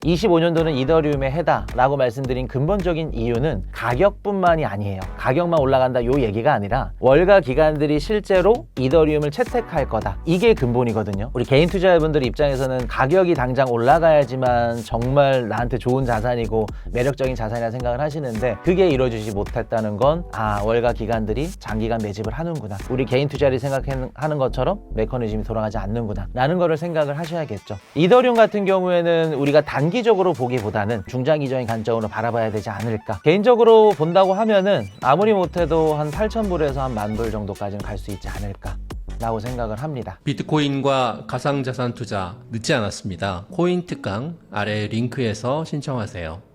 25년도는 이더리움의 해다 라고 말씀드린 근본적인 이유는 가격뿐만이 아니에요. 가격만 올라간다 요 얘기가 아니라 월가 기관들이 실제로 이더리움을 채택할 거다. 이게 근본이거든요. 우리 개인 투자자분들 입장에서는 가격이 당장 올라가야지만 정말 나한테 좋은 자산이고 매력적인 자산이라 생각을 하시는데 그게 이루어지지 못했다는 건 월가 기관들이 장기간 매집을 하는구나. 우리 개인 투자를 생각하는 것처럼 메커니즘이 돌아가지 않는구나 라는 거를 생각을 하셔야겠죠. 이더리움 같은 경우에는 우리가 단기적으로 보기보다는 중장기적인 관점으로 바라봐야 되지 않을까. 개인적으로 본다고 하면은 아무리 못해도 한 8,000불에서 한 10,000불 정도까지는 갈 수 있지 않을까 라고 생각을 합니다. 비트코인과 가상자산 투자 늦지 않았습니다. 코인 특강 아래 링크에서 신청하세요.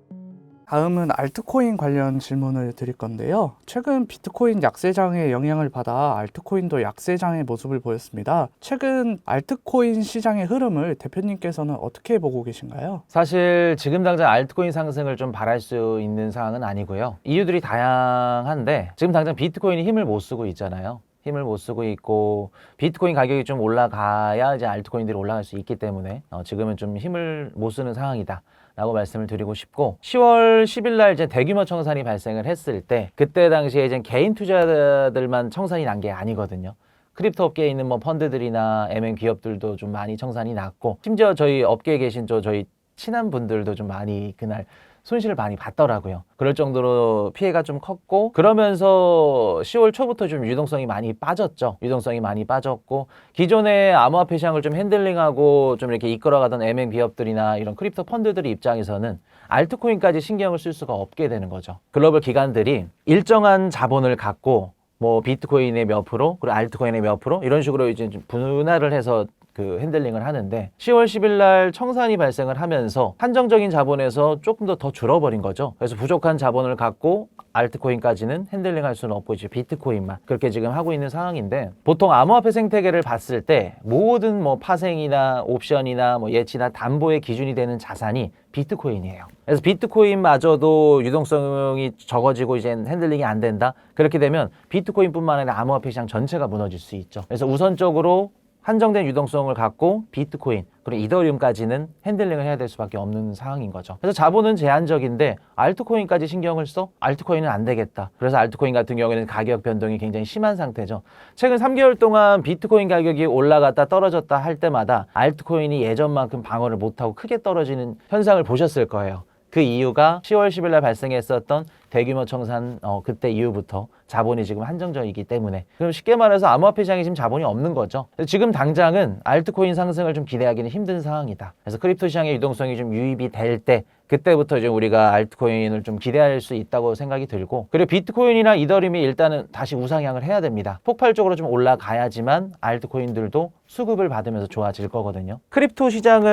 다음은 알트코인 관련 질문을 드릴 건데요. 최근 비트코인 약세장의 영향을 받아 알트코인도 약세장의 모습을 보였습니다. 최근 알트코인 시장의 흐름을 대표님께서는 어떻게 보고 계신가요? 사실 지금 당장 알트코인 상승을 좀 바랄 수 있는 상황은 아니고요. 이유들이 다양한데 지금 당장 비트코인이 힘을 못 쓰고 있잖아요. 힘을 못 쓰고 있고 비트코인 가격이 좀 올라가야 이제 알트코인들이 올라갈 수 있기 때문에 지금은 좀 힘을 못 쓰는 상황이다 라고 말씀을 드리고 싶고 10월 10일 날 이제 대규모 청산이 발생을 했을 때 그때 당시에 이제 개인 투자자들만 청산이 난 게 아니거든요. 크립토 업계에 있는 뭐 펀드들이나 MN 기업들도 좀 많이 청산이 났고 심지어 저희 업계에 계신 저희 친한 분들도 좀 많이 그날 손실을 많이 봤더라고요. 그럴 정도로 피해가 좀 컸고 그러면서 10월 초부터 좀 유동성이 많이 빠졌죠. 유동성이 많이 빠졌고 기존의 암호화폐 시장을 좀 핸들링하고 좀 이렇게 이끌어가던 MN 기업들이나 이런 크립토 펀드들 입장에서는 알트코인까지 신경을 쓸 수가 없게 되는 거죠. 글로벌 기관들이 일정한 자본을 갖고 뭐 비트코인의 몇 프로, 그리고 알트코인의 몇 프로 이런 식으로 이제 좀 분할을 해서 그 핸들링을 하는데 10월 10일 날 청산이 발생을 하면서 한정적인 자본에서 조금 더 줄어버린 거죠. 그래서 부족한 자본을 갖고 알트코인까지는 핸들링할 수는 없고 이제 비트코인만 그렇게 지금 하고 있는 상황인데 보통 암호화폐 생태계를 봤을 때 모든 뭐 파생이나 옵션이나 뭐 예치나 담보의 기준이 되는 자산이 비트코인이에요. 그래서 비트코인마저도 유동성이 적어지고 이제 핸들링이 안 된다. 그렇게 되면 비트코인뿐만 아니라 암호화폐 시장 전체가 무너질 수 있죠. 그래서 우선적으로 한정된 유동성을 갖고 비트코인 그리고 이더리움까지는 핸들링을 해야 될 수밖에 없는 상황인 거죠. 그래서 자본은 제한적인데 알트코인까지 신경을 써? 알트코인은 안 되겠다. 그래서 알트코인 같은 경우에는 가격 변동이 굉장히 심한 상태죠. 최근 3개월 동안 비트코인 가격이 올라갔다 떨어졌다 할 때마다 알트코인이 예전만큼 방어를 못하고 크게 떨어지는 현상을 보셨을 거예요. 그 이유가 10월 10일 날 발생했었던 대규모 청산 그때 이후부터 자본이 지금 한정적이기 때문에 그럼 쉽게 말해서 암호화폐 시장에 지금 자본이 없는 거죠. 지금 당장은 알트코인 상승을 좀 기대하기는 힘든 상황이다. 그래서 크립토 시장의 유동성이 좀 유입이 될 때 그때부터 이제 우리가 알트코인을 좀 기대할 수 있다고 생각이 들고 그리고 비트코인이나 이더리움이 일단은 다시 우상향을 해야 됩니다. 폭발적으로 좀 올라가야지만 알트코인들도 수급을 받으면서 좋아질 거거든요. 크립토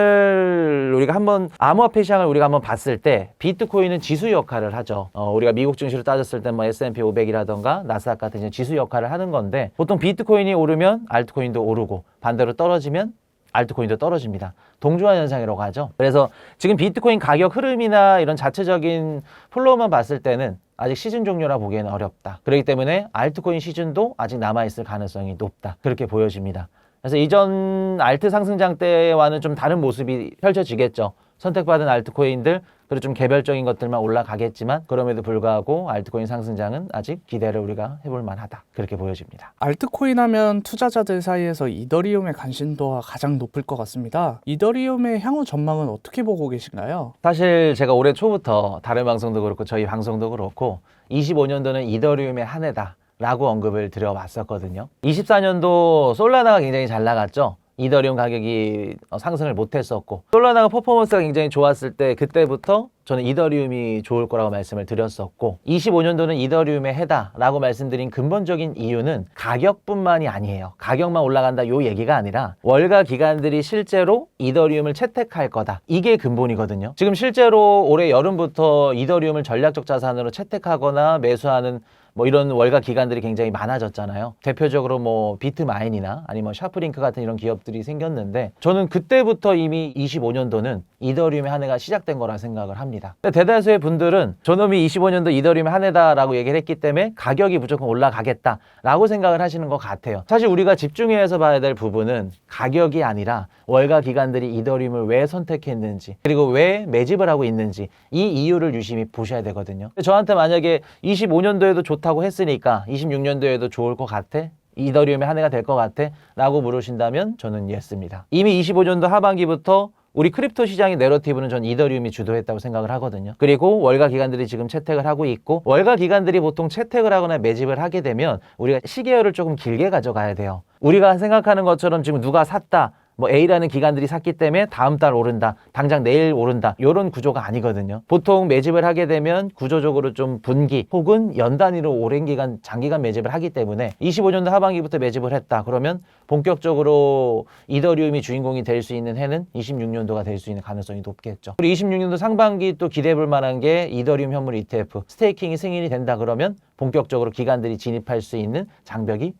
시장을 우리가 한번 암호화폐 시장을 우리가 한번 봤을 때 비트코인은 지수 역할을 하죠. 우리가 미국 증시로 따졌을 때 뭐 S&P 500이라던가 나스닥 같은 지수 역할을 하는 건데 보통 비트코인이 오르면 알트코인도 오르고 반대로 떨어지면 알트코인도 떨어집니다. 동조한 현상이라고 하죠. 그래서 지금 비트코인 가격 흐름이나 이런 자체적인 플로우만 봤을 때는 아직 시즌 종료라 보기에는 어렵다. 그렇기 때문에 알트코인 시즌도 아직 남아있을 가능성이 높다. 그렇게 보여집니다. 그래서 이전 알트 상승장 때와는 좀 다른 모습이 펼쳐지겠죠. 선택받은 알트코인들 그리고 좀 개별적인 것들만 올라가겠지만 그럼에도 불구하고 알트코인 상승장은 아직 기대를 우리가 해볼 만하다. 그렇게 보여집니다. 알트코인 하면 투자자들 사이에서 이더리움의 관심도가 가장 높을 것 같습니다. 이더리움의 향후 전망은 어떻게 보고 계신가요? 사실 제가 올해 초부터 다른 방송도 그렇고 저희 방송도 그렇고 25년도는 이더리움의 한 해다 라고 언급을 드려왔었거든요. 24년도 솔라나가 굉장히 잘 나갔죠. 이더리움 가격이 상승을 못했었고 솔라나가 퍼포먼스가 굉장히 좋았을 때 그때부터 저는 이더리움이 좋을 거라고 말씀을 드렸었고 25년도는 이더리움의 해다 라고 말씀드린 근본적인 이유는 가격뿐만이 아니에요. 가격만 올라간다 요 얘기가 아니라 월가 기관들이 실제로 이더리움을 채택할 거다. 이게 근본이거든요. 지금 실제로 올해 여름부터 이더리움을 전략적 자산으로 채택하거나 매수하는 뭐 이런 월가 기관들이 굉장히 많아졌잖아요. 대표적으로 뭐 비트마인이나 아니면 샤프링크 같은 이런 기업들이 생겼는데 저는 그때부터 이미 25년도는 이더리움의 한 해가 시작된 거라 생각을 합니다. 근데 대다수의 분들은 저놈이 25년도 이더리움의 한 해다라고 얘기를 했기 때문에 가격이 무조건 올라가겠다라고 생각을 하시는 것 같아요. 사실 우리가 집중해서 봐야 될 부분은 가격이 아니라 월가 기관들이 이더리움을 왜 선택했는지 그리고 왜 매집을 하고 있는지 이 이유를 유심히 보셔야 되거든요. 저한테 만약에 25년도에도 좋다고 했으니까 26년도에도 좋을 것 같아? 이더리움의 한 해가 될 것 같아? 라고 물으신다면 저는 예스입니다. 이미 25년도 하반기부터 우리 크립토 시장의 내러티브는 전 이더리움이 주도했다고 생각을 하거든요. 그리고 월가 기관들이 지금 채택을 하고 있고 월가 기관들이 보통 채택을 하거나 매집을 하게 되면 우리가 시계열을 조금 길게 가져가야 돼요. 우리가 생각하는 것처럼 지금 누가 샀다 뭐 A라는 기관들이 샀기 때문에 다음 달 오른다, 당장 내일 오른다 이런 구조가 아니거든요. 보통 매집을 하게 되면 구조적으로 좀 분기 혹은 연 단위로 오랜 기간, 장기간 매집을 하기 때문에 25년도 하반기부터 매집을 했다 그러면 본격적으로 이더리움이 주인공이 될 수 있는 해는 26년도가 될 수 있는 가능성이 높겠죠. 그리고 26년도 상반기 또 기대해 볼 만한 게 이더리움 현물 ETF 스테이킹이 승인이 된다 그러면 본격적으로 기관들이 진입할 수 있는 장벽이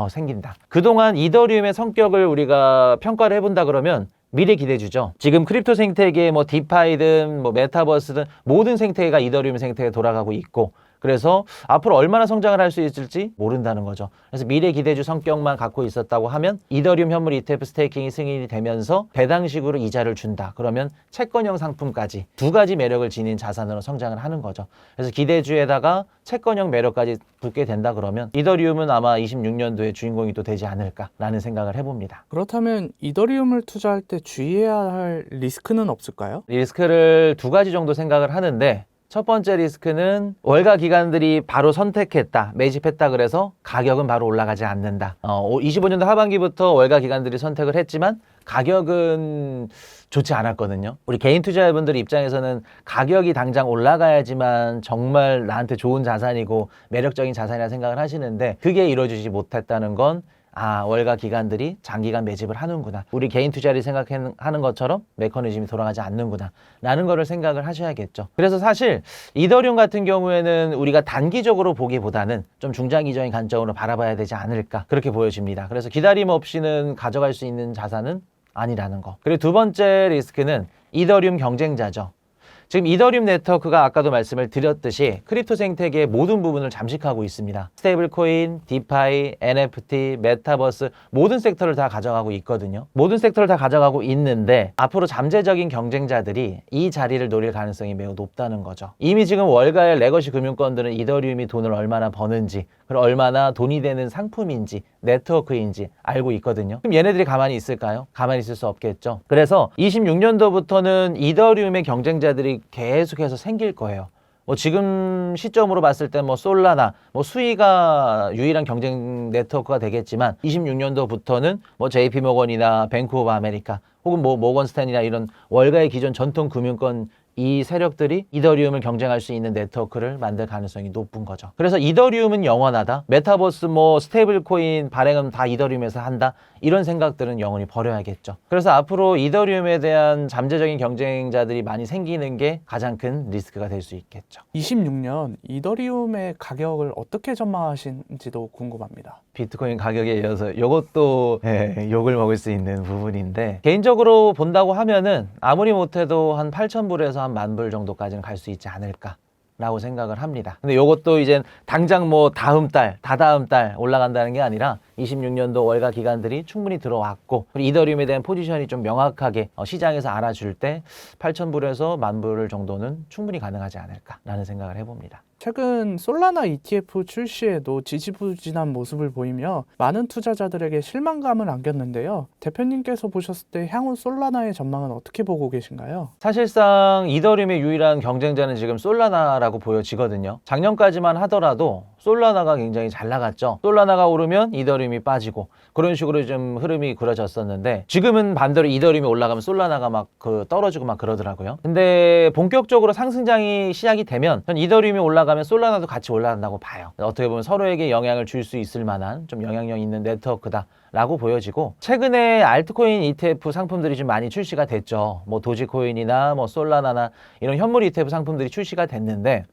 생긴다. 그동안 이더리움의 성격을 우리가 평가를 해본다 그러면 미래 기대주죠. 지금 크립토 생태계 뭐 디파이든 뭐 메타버스든 모든 생태계가 이더리움 생태계에 돌아가고 있고 그래서 앞으로 얼마나 성장을 할 수 있을지 모른다는 거죠. 그래서 미래 기대주 성격만 갖고 있었다고 하면 이더리움 현물 ETF 스테이킹이 승인이 되면서 배당식으로 이자를 준다. 그러면 채권형 상품까지 두 가지 매력을 지닌 자산으로 성장을 하는 거죠. 그래서 기대주에다가 채권형 매력까지 붙게 된다 그러면 이더리움은 아마 26년도에 주인공이 또 되지 않을까라는 생각을 해봅니다. 그렇다면 이더리움을 투자할 때 주의해야 할 리스크는 없을까요? 리스크를 두 가지 정도 생각을 하는데 첫 번째 리스크는 월가 기관들이 바로 선택했다, 매집했다 그래서 가격은 바로 올라가지 않는다. 25년도 하반기부터 월가 기관들이 선택을 했지만 가격은 좋지 않았거든요. 우리 개인 투자자분들 입장에서는 가격이 당장 올라가야지만 정말 나한테 좋은 자산이고 매력적인 자산이라 생각을 하시는데 그게 이루어지지 못했다는 건 월가 기관들이 장기간 매집을 하는구나. 우리 개인 투자를 생각하는 것처럼 메커니즘이 돌아가지 않는구나. 라는 거를 생각을 하셔야겠죠. 그래서 사실 이더리움 같은 경우에는 우리가 단기적으로 보기보다는 좀 중장기적인 관점으로 바라봐야 되지 않을까. 그렇게 보여집니다. 그래서 기다림 없이는 가져갈 수 있는 자산은 아니라는 거. 그리고 두 번째 리스크는 이더리움 경쟁자죠. 지금 이더리움 네트워크가 아까도 말씀을 드렸듯이 크립토 생태계의 모든 부분을 잠식하고 있습니다. 스테이블 코인, 디파이, NFT, 메타버스 모든 섹터를 다 가져가고 있거든요. 모든 섹터를 다 가져가고 있는데 앞으로 잠재적인 경쟁자들이 이 자리를 노릴 가능성이 매우 높다는 거죠. 이미 지금 월가의 레거시 금융권들은 이더리움이 돈을 얼마나 버는지 그리고 얼마나 돈이 되는 상품인지 네트워크인지 알고 있거든요. 그럼 얘네들이 가만히 있을까요? 가만히 있을 수 없겠죠. 그래서 26년도부터는 이더리움의 경쟁자들이 계속해서 생길 거예요. 뭐 지금 시점으로 봤을 때 뭐 솔라나 뭐 수위가 유일한 경쟁 네트워크가 되겠지만 26년도부터는 뭐 JP 모건이나 뱅크 오브 아메리카 혹은 뭐 모건 스탠이나 이런 월가의 기존 전통 금융권 이 세력들이 이더리움을 경쟁할 수 있는 네트워크를 만들 가능성이 높은 거죠. 그래서 이더리움은 영원하다. 메타버스 뭐 스테이블 코인 발행은 다 이더리움에서 한다. 이런 생각들은 영원히 버려야겠죠. 그래서 앞으로 이더리움에 대한 잠재적인 경쟁자들이 많이 생기는 게 가장 큰 리스크가 될 수 있겠죠. 26년 이더리움의 가격을 어떻게 전망하신지도 궁금합니다. 비트코인 가격에 이어서 이것도 욕을 먹을 수 있는 부분인데 개인적으로 본다고 하면은 아무리 못해도 한 8,000불에서 한 10,000불 정도까지는 갈 수 있지 않을까 라고 생각을 합니다. 근데 이것도 이제 당장 뭐 다음 달, 다다음 달 올라간다는 게 아니라 26년도 월가 기관들이 충분히 들어왔고 그리고 이더리움에 대한 포지션이 좀 명확하게 시장에서 알아줄 때 8,000불에서 10,000불 정도는 충분히 가능하지 않을까라는 생각을 해봅니다. 최근 솔라나 ETF 출시에도 지지부진한 모습을 보이며 많은 투자자들에게 실망감을 안겼는데요. 대표님께서 보셨을 때 향후 솔라나의 전망은 어떻게 보고 계신가요? 사실상 이더리움의 유일한 경쟁자는 지금 솔라나라고 보여지거든요. 작년까지만 하더라도 솔라나가 굉장히 잘 나갔죠. 솔라나가 오르면 이더리움이 빠지고 그런 식으로 좀 흐름이 그려졌었는데 지금은 반대로 이더리움이 올라가면 솔라나가 막 떨어지고 막 그러더라고요. 근데 본격적으로 상승장이 시작이 되면 전 이더리움이 올라가면 솔라나도 같이 올라간다고 봐요. 어떻게 보면 서로에게 영향을 줄 수 있을 만한 좀 영향력 있는 네트워크다 라고 보여지고, 최근에 알트코인 ETF 상품들이 좀 많이 출시가 됐죠. 뭐 도지코인이나 뭐 솔라나나 이런 현물 ETF 상품들이 출시가 됐는데,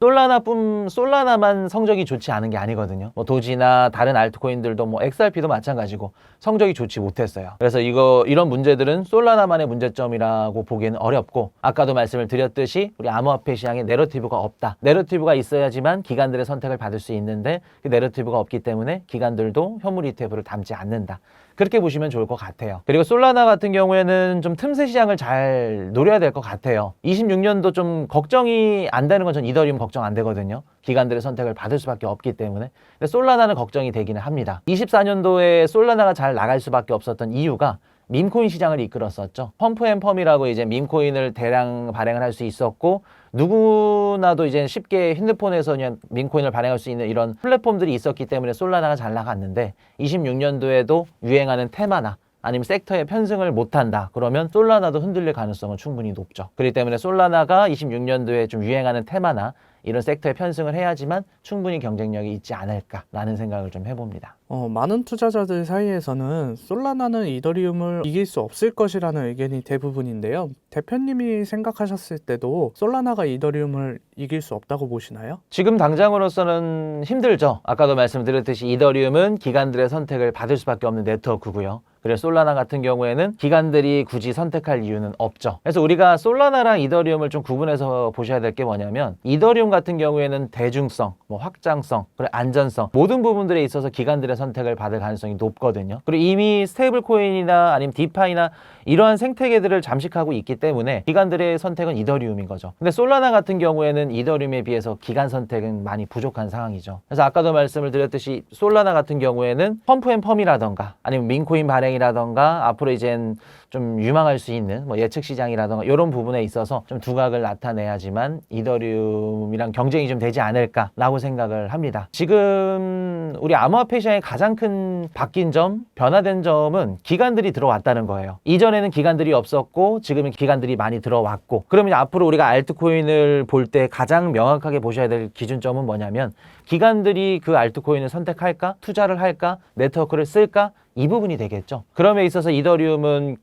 솔라나만 성적이 좋지 않은 게 아니거든요. 뭐 도지나 다른 알트코인들도 뭐 XRP도 마찬가지고 성적이 좋지 못했어요. 그래서 이런 문제들은 솔라나만의 문제점이라고 보기에는 어렵고, 아까도 말씀을 드렸듯이 우리 암호화폐 시장에 내러티브가 없다. 내러티브가 있어야지만 기관들의 선택을 받을 수 있는데, 그 내러티브가 없기 때문에 기관들도 현물 ETF를 담지 않는다. 그렇게 보시면 좋을 것 같아요. 그리고 솔라나 같은 경우에는 좀 틈새 시장을 잘 노려야 될 것 같아요. 26년도 좀 걱정이 안 되는 건 전 이더리움 걱정 안 되거든요. 기관들의 선택을 받을 수밖에 없기 때문에. 근데 솔라나는 걱정이 되기는 합니다. 24년도에 솔라나가 잘 나갈 수밖에 없었던 이유가 밈코인 시장을 이끌었었죠. 펌프앤펌이라고 이제 밈코인을 대량 발행을 할 수 있었고, 누구나도 이제 쉽게 핸드폰에서 그냥 밈코인을 발행할 수 있는 이런 플랫폼들이 있었기 때문에 솔라나가 잘 나갔는데, 26년도에도 유행하는 테마나 아니면 섹터에 편승을 못한다. 그러면 솔라나도 흔들릴 가능성은 충분히 높죠. 그렇기 때문에 솔라나가 26년도에 좀 유행하는 테마나 이런 섹터에 편승을 해야지만 충분히 경쟁력이 있지 않을까라는 생각을 좀 해봅니다. 많은 투자자들 사이에서는 솔라나는 이더리움을 이길 수 없을 것이라는 의견이 대부분인데요. 대표님이 생각하셨을 때도 솔라나가 이더리움을 이길 수 없다고 보시나요? 지금 당장으로서는 힘들죠. 아까도 말씀드렸듯이 이더리움은 기관들의 선택을 받을 수밖에 없는 네트워크고요. 그래서 솔라나 같은 경우에는 기관들이 굳이 선택할 이유는 없죠. 그래서 우리가 솔라나랑 이더리움을 좀 구분해서 보셔야 될 게 뭐냐면, 이더리움 같은 경우에는 대중성, 뭐 확장성, 그리고 안전성, 모든 부분들에 있어서 기관들의 선택을 받을 가능성이 높거든요. 그리고 이미 스테이블 코인이나 아니면 디파이나 이러한 생태계들을 잠식하고 있기 때문에 기관들의 선택은 이더리움인 거죠. 근데 솔라나 같은 경우에는 이더리움에 비해서 기관 선택은 많이 부족한 상황이죠. 그래서 아까도 말씀을 드렸듯이 솔라나 같은 경우에는 펌프앤펌이라던가 아니면 민코인 발행이라던가 앞으로 이젠 좀 유망할 수 있는 뭐 예측 시장이라던가 이런 부분에 있어서 좀 두각을 나타내야지만 이더리움이랑 경쟁이 좀 되지 않을까라고 생각을 합니다. 지금 우리 암호화폐 시장의 가장 큰 바뀐 점, 변화된 점은 기관들이 들어왔다는 거예요. 이전에는 기관들이 없었고 지금은 기관들이 많이 들어왔고, 그러면 앞으로 우리가 알트코인을 볼 때 가장 명확하게 보셔야 될 기준점은 뭐냐면, 기관들이 그 알트코인을 선택할까? 투자를 할까? 네트워크를 쓸까? 이 부분이 되겠죠. 그럼에 있어서 이더리움은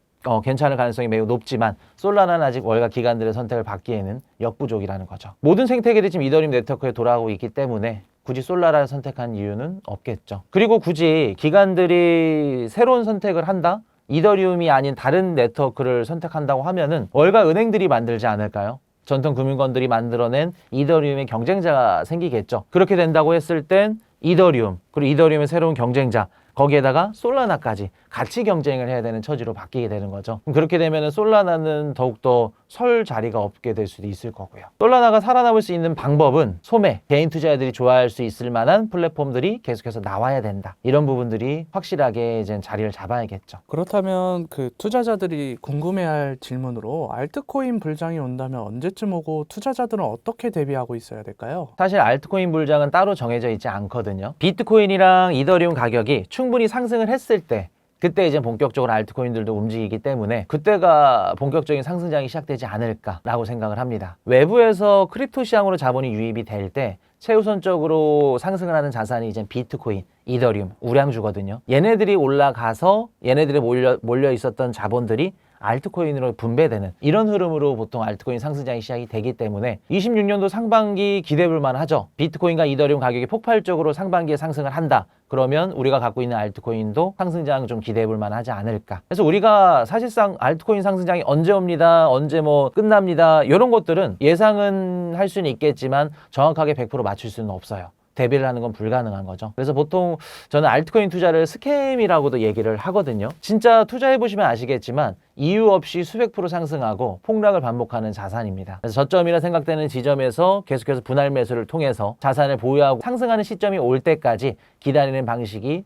괜찮을 가능성이 매우 높지만 솔라나는 아직 월가 기관들의 선택을 받기에는 역부족이라는 거죠. 모든 생태계들이 지금 이더리움 네트워크에 돌아가고 있기 때문에 굳이 솔라나를 선택한 이유는 없겠죠. 그리고 굳이 기관들이 새로운 선택을 한다? 이더리움이 아닌 다른 네트워크를 선택한다고 하면은 월가 은행들이 만들지 않을까요? 전통 금융권들이 만들어낸 이더리움의 경쟁자가 생기겠죠. 그렇게 된다고 했을 땐 이더리움, 그리고 이더리움의 새로운 경쟁자, 거기에다가 솔라나까지 같이 경쟁을 해야 되는 처지로 바뀌게 되는 거죠. 그렇게 되면 솔라나는 더욱더 설 자리가 없게 될 수도 있을 거고요. 솔라나가 살아남을 수 있는 방법은 소매, 개인 투자자들이 좋아할 수 있을 만한 플랫폼들이 계속해서 나와야 된다. 이런 부분들이 확실하게 이제 자리를 잡아야겠죠. 그렇다면 그 투자자들이 궁금해할 질문으로 알트코인 불장이 온다면 언제쯤 오고 투자자들은 어떻게 대비하고 있어야 될까요? 사실 알트코인 불장은 따로 정해져 있지 않거든요. 비트코인이랑 이더리움 가격이 충분히 상승을 했을 때, 그때 이제 본격적으로 알트코인들도 움직이기 때문에 그때가 본격적인 상승장이 시작되지 않을까라고 생각을 합니다. 외부에서 크립토 시장으로 자본이 유입이 될 때 최우선적으로 상승을 하는 자산이 이제 비트코인, 이더리움, 우량주거든요. 얘네들이 올라가서 얘네들이 몰려 있었던 자본들이 알트코인으로 분배되는 이런 흐름으로 보통 알트코인 상승장이 시작이 되기 때문에 26년도 상반기 기대볼 만하죠. 비트코인과 이더리움 가격이 폭발적으로 상반기에 상승을 한다. 그러면 우리가 갖고 있는 알트코인도 상승장 좀 기대해볼 만하지 않을까. 그래서 우리가 사실상 알트코인 상승장이 언제 옵니다, 언제 뭐 끝납니다, 이런 것들은 예상은 할 수는 있겠지만 정확하게 100% 맞출 수는 없어요. 대비를 하는 건 불가능한 거죠. 그래서 보통 저는 알트코인 투자를 스캠이라고도 얘기를 하거든요. 진짜 투자해보시면 아시겠지만 이유 없이 수백 프로 상승하고 폭락을 반복하는 자산입니다. 그래서 저점이라 생각되는 지점에서 계속해서 분할 매수를 통해서 자산을 보유하고 상승하는 시점이 올 때까지 기다리는 방식이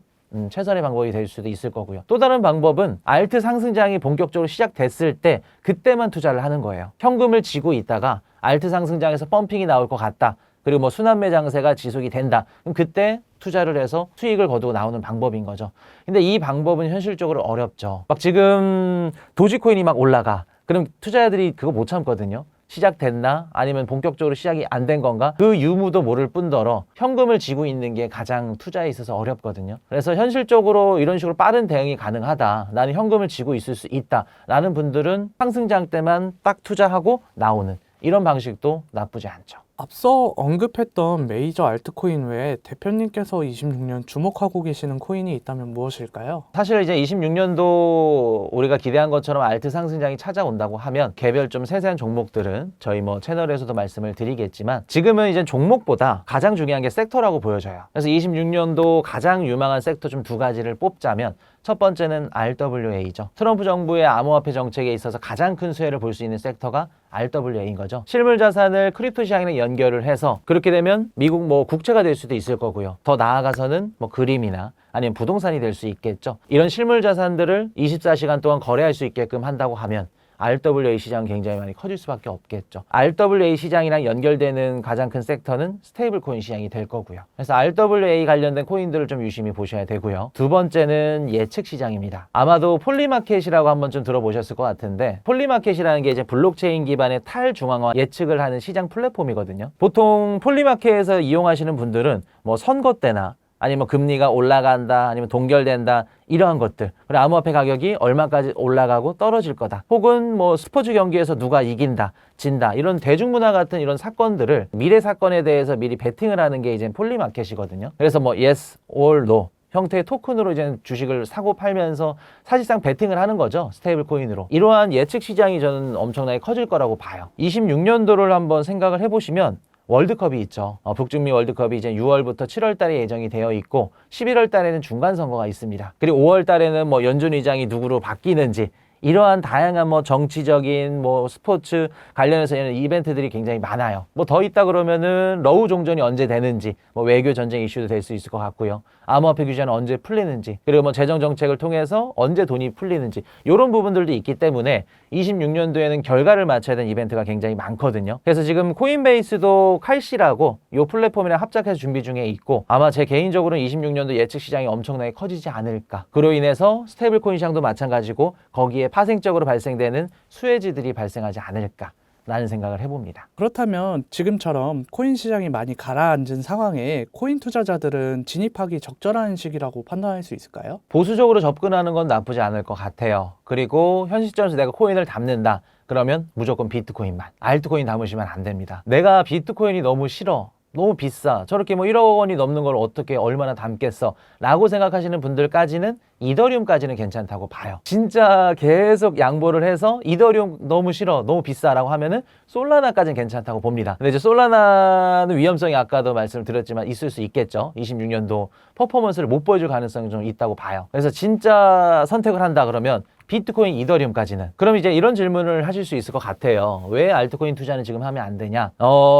최선의 방법이 될 수도 있을 거고요. 또 다른 방법은 알트 상승장이 본격적으로 시작됐을 때 그때만 투자를 하는 거예요. 현금을 쥐고 있다가 알트 상승장에서 펌핑이 나올 것 같다. 그리고 뭐 순환매 장세가 지속이 된다. 그럼 그때 투자를 해서 수익을 거두고 나오는 방법인 거죠. 근데 이 방법은 현실적으로 어렵죠. 막 지금 도지코인이 막 올라가. 그럼 투자자들이 그거 못 참거든요. 시작됐나 아니면 본격적으로 시작이 안 된 건가 그 유무도 모를 뿐더러 현금을 쥐고 있는 게 가장 투자에 있어서 어렵거든요. 그래서 현실적으로 이런 식으로 빠른 대응이 가능하다, 나는 현금을 쥐고 있을 수 있다 라는 분들은 상승장 때만 딱 투자하고 나오는 이런 방식도 나쁘지 않죠. 앞서 언급했던 메이저 알트코인 외에 대표님께서 26년 주목하고 계시는 코인이 있다면 무엇일까요? 사실 이제 26년도 우리가 기대한 것처럼 알트 상승장이 찾아온다고 하면 개별 좀 세세한 종목들은 저희 뭐 채널에서도 말씀을 드리겠지만 지금은 이제 종목보다 가장 중요한 게 섹터라고 보여져요. 그래서 26년도 가장 유망한 섹터 좀 두 가지를 뽑자면 첫 번째는 RWA죠. 트럼프 정부의 암호화폐 정책에 있어서 가장 큰 수혜를 볼 수 있는 섹터가 RWA인 거죠. 실물 자산을 크립토 시장이랑 연결을 해서 그렇게 되면 미국 뭐 국채가 될 수도 있을 거고요. 더 나아가서는 뭐 그림이나 아니면 부동산이 될 수 있겠죠. 이런 실물 자산들을 24시간 동안 거래할 수 있게끔 한다고 하면 RWA 시장은 굉장히 많이 커질 수밖에 없겠죠. RWA 시장이랑 연결되는 가장 큰 섹터는 스테이블 코인 시장이 될 거고요. 그래서 RWA 관련된 코인들을 좀 유심히 보셔야 되고요. 두 번째는 예측 시장입니다. 아마도 폴리마켓이라고 한번 좀 들어보셨을 것 같은데, 폴리마켓이라는 게 이제 블록체인 기반의 탈중앙화 예측을 하는 시장 플랫폼이거든요. 보통 폴리마켓에서 이용하시는 분들은 뭐 선거 때나 아니면 금리가 올라간다, 아니면 동결된다, 이러한 것들. 그리고 암호화폐 가격이 얼마까지 올라가고 떨어질 거다. 혹은 뭐 스포츠 경기에서 누가 이긴다, 진다. 이런 대중문화 같은 이런 사건들을 미래 사건에 대해서 미리 베팅을 하는 게 이제 폴리마켓이거든요. 그래서 뭐 yes or no 형태의 토큰으로 이제 주식을 사고 팔면서 사실상 베팅을 하는 거죠. 스테이블 코인으로. 이러한 예측 시장이 저는 엄청나게 커질 거라고 봐요. 26년도를 한번 생각을 해보시면 월드컵이 있죠. 북중미 월드컵이 이제 6월부터 7월 달에 예정이 되어 있고 11월 달에는 중간 선거가 있습니다. 그리고 5월 달에는 뭐 연준 의장이 누구로 바뀌는지 이러한 다양한 뭐 정치적인 뭐 스포츠 관련해서 이런 이벤트들이 굉장히 많아요. 뭐 더 있다 그러면은 러우 종전이 언제 되는지, 뭐 외교 전쟁 이슈도 될 수 있을 것 같고요. 암호화폐 규제는 언제 풀리는지, 그리고 뭐 재정 정책을 통해서 언제 돈이 풀리는지 이런 부분들도 있기 때문에 26년도에는 결과를 맞춰야 되는 이벤트가 굉장히 많거든요. 그래서 지금 코인베이스도 칼시라고 이 플랫폼이랑 합작해서 준비 중에 있고, 아마 제 개인적으로는 26년도 예측 시장이 엄청나게 커지지 않을까. 그로 인해서 스테이블 코인 시장도 마찬가지고 거기에 파생적으로 발생되는 수혜지들이 발생하지 않을까 라는 생각을 해봅니다. 그렇다면 지금처럼 코인 시장이 많이 가라앉은 상황에 코인 투자자들은 진입하기 적절한 시기라고 판단할 수 있을까요? 보수적으로 접근하는 건 나쁘지 않을 것 같아요. 그리고 현 시점에서 내가 코인을 담는다 그러면 무조건 비트코인만, 알트코인 담으시면 안 됩니다. 내가 비트코인이 너무 싫어, 너무 비싸, 저렇게 뭐 1억 원이 넘는 걸 어떻게 얼마나 담겠어 라고 생각하시는 분들까지는 이더리움까지는 괜찮다고 봐요. 진짜 계속 양보를 해서 이더리움 너무 싫어, 너무 비싸라고 하면은 솔라나까지는 괜찮다고 봅니다. 근데 이제 솔라나는 위험성이 아까도 말씀을 드렸지만 있을 수 있겠죠. 26년도 퍼포먼스를 못 보여줄 가능성이 좀 있다고 봐요. 그래서 진짜 선택을 한다 그러면 비트코인, 이더리움까지는. 그럼 이제 이런 질문을 하실 수 있을 것 같아요. 왜 알트코인 투자는 지금 하면 안 되냐?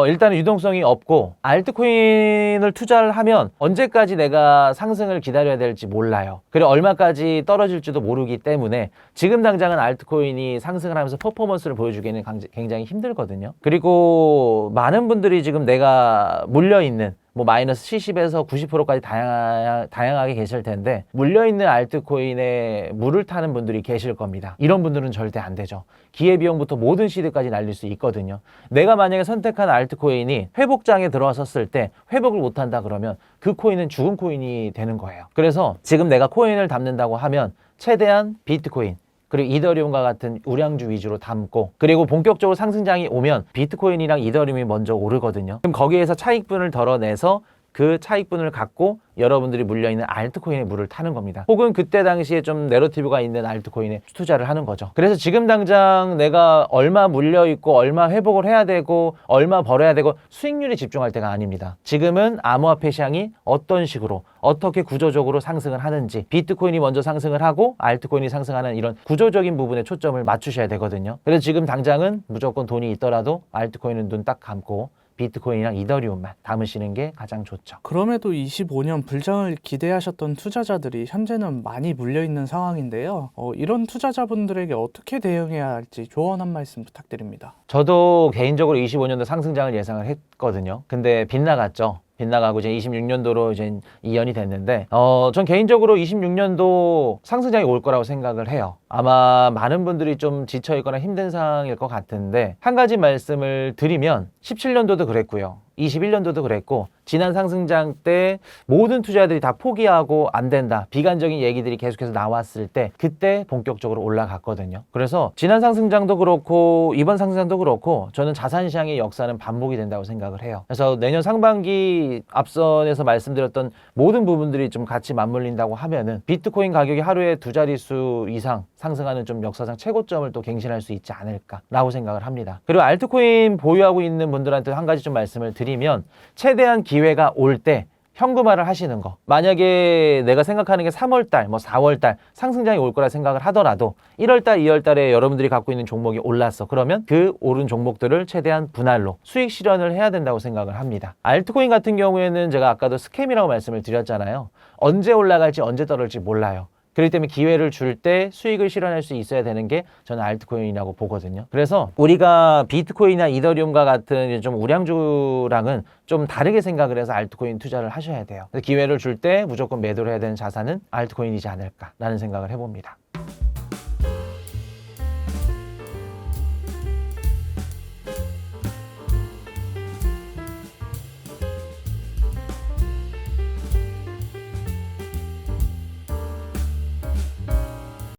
일단은 유동성이 없고 알트코인을 투자를 하면 언제까지 내가 상승을 기다려야 될지 몰라요. 그리고 얼마까지 떨어질지도 모르기 때문에 지금 당장은 알트코인이 상승을 하면서 퍼포먼스를 보여주기에는 굉장히 힘들거든요. 그리고 많은 분들이 지금 내가 물려있는 뭐 마이너스 70에서 90%까지 다양하게 계실 텐데 물려있는 알트코인에 물을 타는 분들이 계실 겁니다. 이런 분들은 절대 안 되죠. 기회비용부터 모든 시드까지 날릴 수 있거든요. 내가 만약에 선택한 알트코인이 회복장에 들어왔었을 때 회복을 못한다 그러면 그 코인은 죽은 코인이 되는 거예요. 그래서 지금 내가 코인을 담는다고 하면 최대한 비트코인 그리고 이더리움과 같은 우량주 위주로 담고, 그리고 본격적으로 상승장이 오면 비트코인이랑 이더리움이 먼저 오르거든요. 그럼 거기에서 차익분을 덜어내서 그 차익분을 갖고 여러분들이 물려있는 알트코인에 물을 타는 겁니다. 혹은 그때 당시에 좀 내러티브가 있는 알트코인에 투자를 하는 거죠. 그래서 지금 당장 내가 얼마 물려있고 얼마 회복을 해야 되고 얼마 벌어야 되고 수익률에 집중할 때가 아닙니다. 지금은 암호화폐 시장이 어떤 식으로 어떻게 구조적으로 상승을 하는지, 비트코인이 먼저 상승을 하고 알트코인이 상승하는 이런 구조적인 부분에 초점을 맞추셔야 되거든요. 그래서 지금 당장은 무조건 돈이 있더라도 알트코인은 눈 딱 감고 비트코인이랑 이더리움만 담으시는 게 가장 좋죠. 그럼에도 25년 불장을 기대하셨던 투자자들이 현재는 많이 물려있는 상황인데요. 이런 투자자분들에게 어떻게 대응해야 할지 조언 한 말씀 부탁드립니다. 저도 개인적으로 25년도 상승장을 예상을 했거든요. 근데 빗나갔죠. 빗나가고 이제 26년도로 이제 이연이 됐는데, 전 개인적으로 26년도 상승장이 올 거라고 생각을 해요. 아마 많은 분들이 좀 지쳐있거나 힘든 상황일 것 같은데 한 가지 말씀을 드리면 17년도도 그랬고요. 21년도도 그랬고 지난 상승장 때 모든 투자자들이 다 포기하고 안 된다. 비관적인 얘기들이 계속해서 나왔을 때 그때 본격적으로 올라갔거든요. 그래서 지난 상승장도 그렇고 이번 상승장도 그렇고 저는 자산시장의 역사는 반복이 된다고 생각을 해요. 그래서 내년 상반기 앞선에서 말씀드렸던 모든 부분들이 좀 같이 맞물린다고 하면은 비트코인 가격이 하루에 두 자릿수 이상 상승하는 좀 역사상 최고점을 또 갱신할 수 있지 않을까라고 생각을 합니다. 그리고 알트코인 보유하고 있는 분들한테 한 가지 좀 말씀을 드리면 최대한 기회가 올 때 현금화를 하시는 거. 만약에 내가 생각하는 게 3월달, 뭐 4월달 상승장이 올 거라 생각을 하더라도 1월달, 2월달에 여러분들이 갖고 있는 종목이 올랐어. 그러면 그 오른 종목들을 최대한 분할로 수익 실현을 해야 된다고 생각을 합니다. 알트코인 같은 경우에는 제가 아까도 스캠이라고 말씀을 드렸잖아요. 언제 올라갈지 언제 떨어질지 몰라요. 그렇기 때문에 기회를 줄 때 수익을 실현할 수 있어야 되는 게 저는 알트코인이라고 보거든요. 그래서 우리가 비트코인이나 이더리움과 같은 좀 우량주랑은 좀 다르게 생각을 해서 알트코인 투자를 하셔야 돼요. 기회를 줄 때 무조건 매도를 해야 되는 자산은 알트코인이지 않을까라는 생각을 해봅니다.